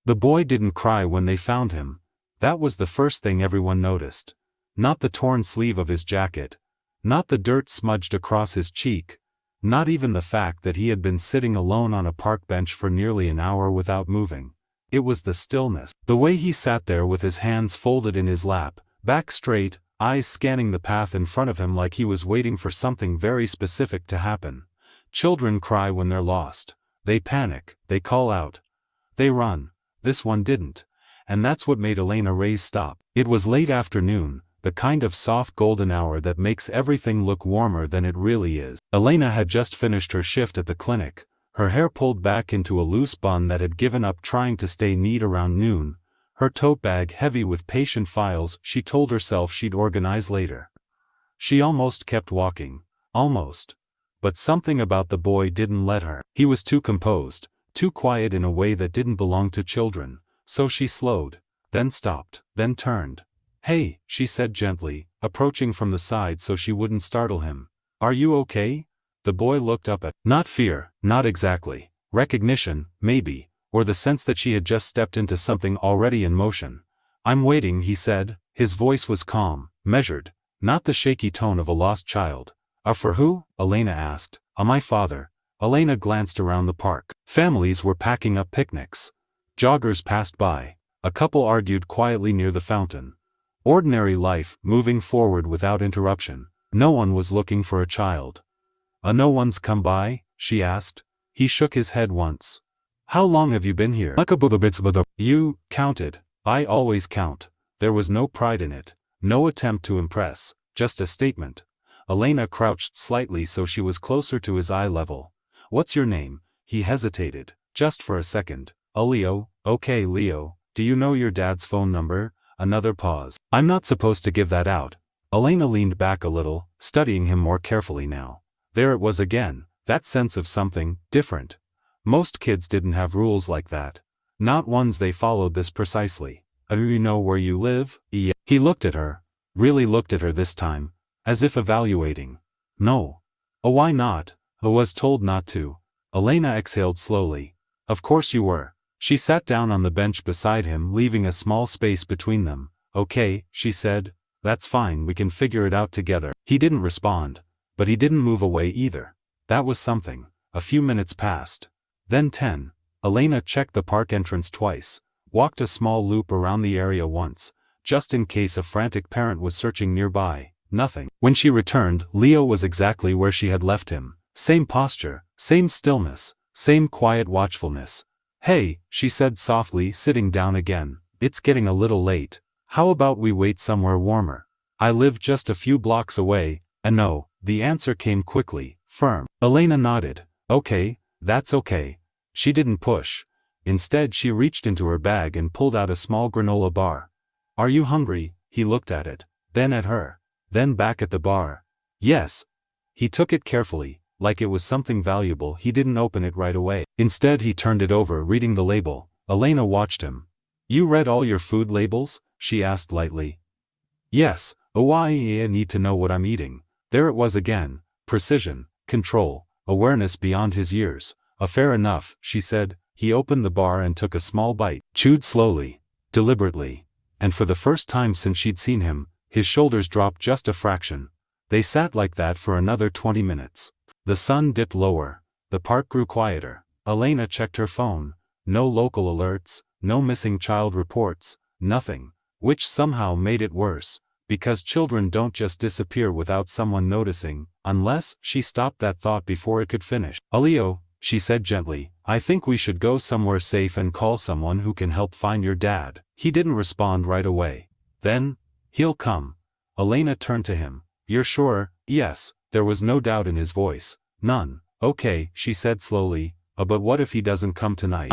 The boy didn't cry when they found him. That was the first thing everyone noticed. Not the torn sleeve of his jacket. Not the dirt smudged across his cheek. Not even the fact that he had been sitting alone on a park bench for nearly an hour without moving. It was the stillness. The way he sat there with his hands folded in his lap, back straight, eyes scanning the path in front of him like he was waiting for something very specific to happen. Children cry when they're lost. They panic, they call out. They run. This one didn't. And that's what made Elena Ray's stop. It was late afternoon, the kind of soft golden hour that makes everything look warmer than it really is. Elena had just finished her shift at the clinic, her hair pulled back into a loose bun that had given up trying to stay neat around noon, her tote bag heavy with patient files she told herself she'd organize later. She almost kept walking. Almost. But something about the boy didn't let her. He was too composed, too quiet in a way that didn't belong to children, so she slowed, then stopped, then turned. "Hey," she said gently, approaching from the side so she wouldn't startle him. "Are you okay?" The boy looked up at, not fear, not exactly, recognition, maybe, or the sense that she had just stepped into something already in motion. "I'm waiting," he said, his voice was calm, measured, not the shaky tone of a lost child. For who?" Elena asked. My father." Elena glanced around the park. Families were packing up picnics. Joggers passed by. A couple argued quietly near the fountain. Ordinary life, moving forward without interruption. No one was looking for a child. No one's come by?" she asked. He shook his head once. "How long have you been here?" "You counted." "I always count." There was no pride in it. No attempt to impress. Just a statement. Elena crouched slightly so she was closer to his eye level. "What's your name?" He hesitated, just for a second. "Leo." "Okay, Leo. Do you know your dad's phone number?" Another pause. "I'm not supposed to give that out." Elena leaned back a little, studying him more carefully now. There it was again, that sense of something different. Most kids didn't have rules like that. Not ones they followed this precisely. "Do you know where you live?" He looked at her. Really looked at her this time. As if evaluating. "No." "Oh, why not?" "I was told not to." Elena exhaled slowly. "Of course you were." She sat down on the bench beside him, leaving a small space between them. "Okay," she said. "That's fine, we can figure it out together." He didn't respond. But he didn't move away either. That was something. A few minutes passed. Then 10. Elena checked the park entrance twice, walked a small loop around the area once, just in case a frantic parent was searching nearby. Nothing. When she returned, Leo was exactly where she had left him. Same posture, same stillness, same quiet watchfulness. "Hey," she said softly, sitting down again. "It's getting a little late. How about we wait somewhere warmer? I live just a few blocks away." "No." The answer came quickly, firm. Elena nodded. "Okay, that's okay." She didn't push. Instead she reached into her bag and pulled out a small granola bar. "Are you hungry?" He looked at it, then at her, then back at the bar. "Yes." He took it carefully, like it was something valuable. He didn't open it right away. Instead he turned it over, reading the label. Elena watched him. "You read all your food labels?" she asked lightly. "Yes." "Oh, I need to know what I'm eating." There it was again. Precision, control, awareness beyond his years. Fair enough," she said. He opened the bar and took a small bite, chewed slowly, deliberately. And for the first time since she'd seen him, his shoulders dropped just a fraction. They sat like that for another 20 minutes. The sun dipped lower. The park grew quieter. Elena checked her phone. No local alerts, no missing child reports, nothing. Which somehow made it worse. Because children don't just disappear without someone noticing, unless. She stopped that thought before it could finish. "Leo," she said gently, "I think we should go somewhere safe and call someone who can help find your dad." He didn't respond right away. Then, "He'll come." Elena turned to him. "You're sure?" "Yes." There was no doubt in his voice. "None." "Okay," she said slowly, "but what if he doesn't come tonight?"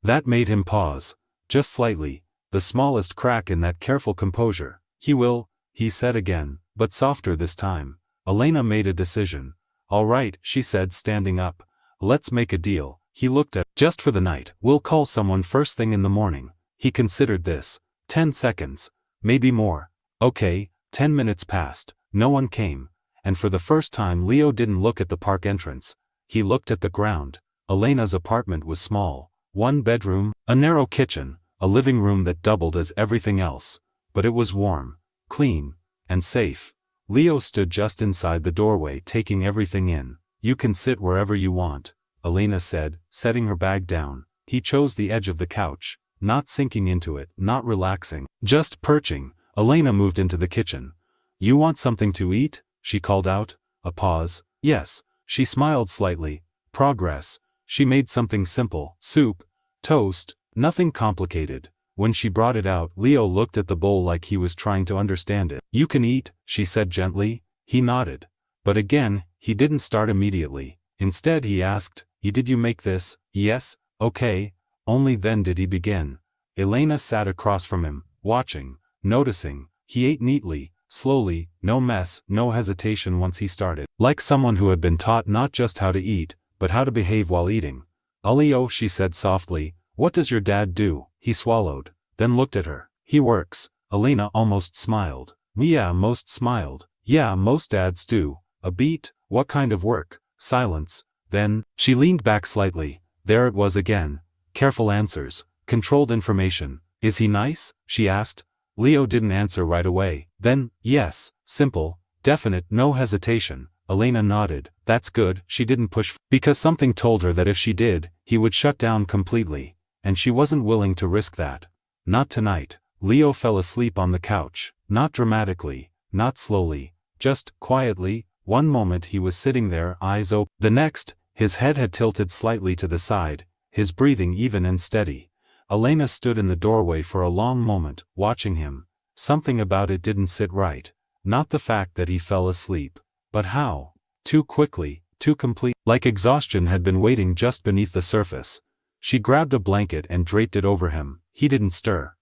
That made him pause. Just slightly. The smallest crack in that careful composure. "He will," he said again, but softer this time. Elena made a decision. "All right," she said, standing up. "Let's make a deal." He looked at, "Just for the night. We'll call someone first thing in the morning." He considered this. 10 seconds. Maybe more. Okay. 10 minutes passed. No one came. And for the first time Leo didn't look at the park entrance. He looked at the ground. Elena's apartment was small. One bedroom, a narrow kitchen, a living room that doubled as everything else. But it was warm, clean, and safe. Leo stood just inside the doorway taking everything in. You can sit wherever you want, Elena said, setting her bag down. He chose the edge of the couch, not sinking into it, not relaxing, just perching. Elena moved into the kitchen. You want something to eat? She called out. A pause. Yes. She smiled slightly. Progress. She made something simple, soup, toast, nothing complicated. When she brought it out, Leo looked at the bowl like he was trying to understand it. You can eat, she said gently. He nodded. But again, he didn't start immediately. Instead he asked, Did you make this? Yes, okay. Only then did he begin. Elena sat across from him, watching, noticing. He ate neatly, slowly, no mess, no hesitation once he started. Like someone who had been taught not just how to eat, but how to behave while eating. Leo, she said softly, what does your dad do? He swallowed, then looked at her. He works. Elena almost smiled. Yeah, most smiled. Yeah, most dads do. A beat? What kind of work? Silence. Then, she leaned back slightly. There it was again. Careful answers. Controlled information. Is he nice? She asked. Leo didn't answer right away. Then, yes. Simple. Definite, no hesitation. Elena nodded. That's good. She didn't push because something told her that if she did, he would shut down completely. And she wasn't willing to risk that. Not tonight. Leo fell asleep on the couch. Not dramatically. Not slowly. Just quietly. One moment he was sitting there, eyes open. The next, his head had tilted slightly to the side, his breathing even and steady. Elena stood in the doorway for a long moment, watching him. Something about it didn't sit right. Not the fact that he fell asleep. But how? Too quickly, too complete. Like exhaustion had been waiting just beneath the surface. She grabbed a blanket and draped it over him. He didn't stir.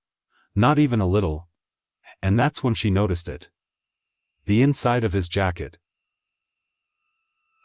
Not even a little. And that's when she noticed it. The inside of his jacket.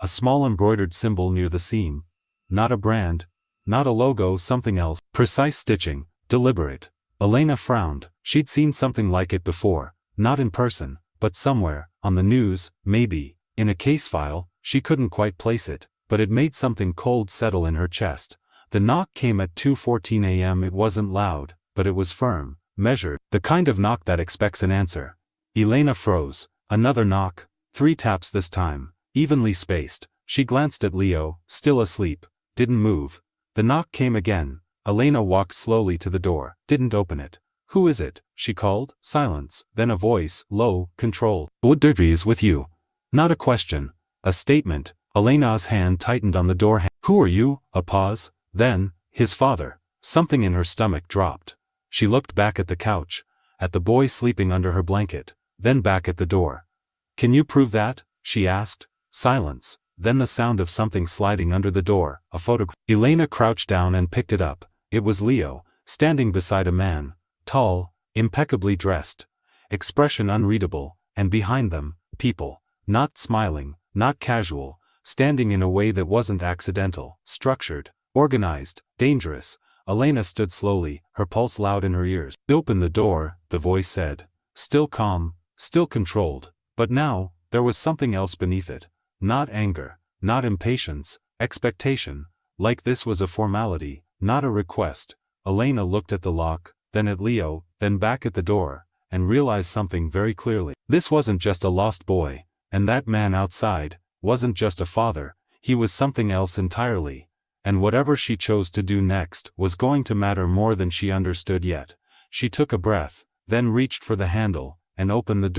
A small embroidered symbol near the seam. Not a brand. Not a logo, something else. Precise stitching. Deliberate. Elena frowned. She'd seen something like it before. Not in person, but somewhere. On the news, maybe. In a case file. She couldn't quite place it. But it made something cold settle in her chest. The knock came at 2:14 a.m. It wasn't loud, but it was firm, measured. The kind of knock that expects an answer. Elena froze. Another knock. 3 taps this time. Evenly spaced. She glanced at Leo, still asleep. Didn't move. The knock came again. Elena walked slowly to the door. Didn't open it. Who is it? She called. Silence. Then a voice, low, controlled. What dirty is with you? Not a question. A statement. Elena's hand tightened on the door. Who are you? A pause. Then, his father. Something in her stomach dropped. She looked back at the couch. At the boy sleeping under her blanket. Then back at the door. Can you prove that? She asked. Silence. Then the sound of something sliding under the door. A photograph. Elena crouched down and picked it up. It was Leo, standing beside a man. Tall, impeccably dressed. Expression unreadable. And behind them, people. Not smiling, not casual. Standing in a way that wasn't accidental. Structured. Organized. Dangerous. Elena stood slowly, her pulse loud in her ears. Open the door, the voice said. Still calm, still controlled. But now, there was something else beneath it. Not anger, not impatience, expectation. Like this was a formality, not a request. Elena looked at the lock, then at Leo, then back at the door, and realized something very clearly. This wasn't just a lost boy, and that man outside wasn't just a father, he was something else entirely. And whatever she chose to do next was going to matter more than she understood yet. She took a breath, then reached for the handle, and opened the door.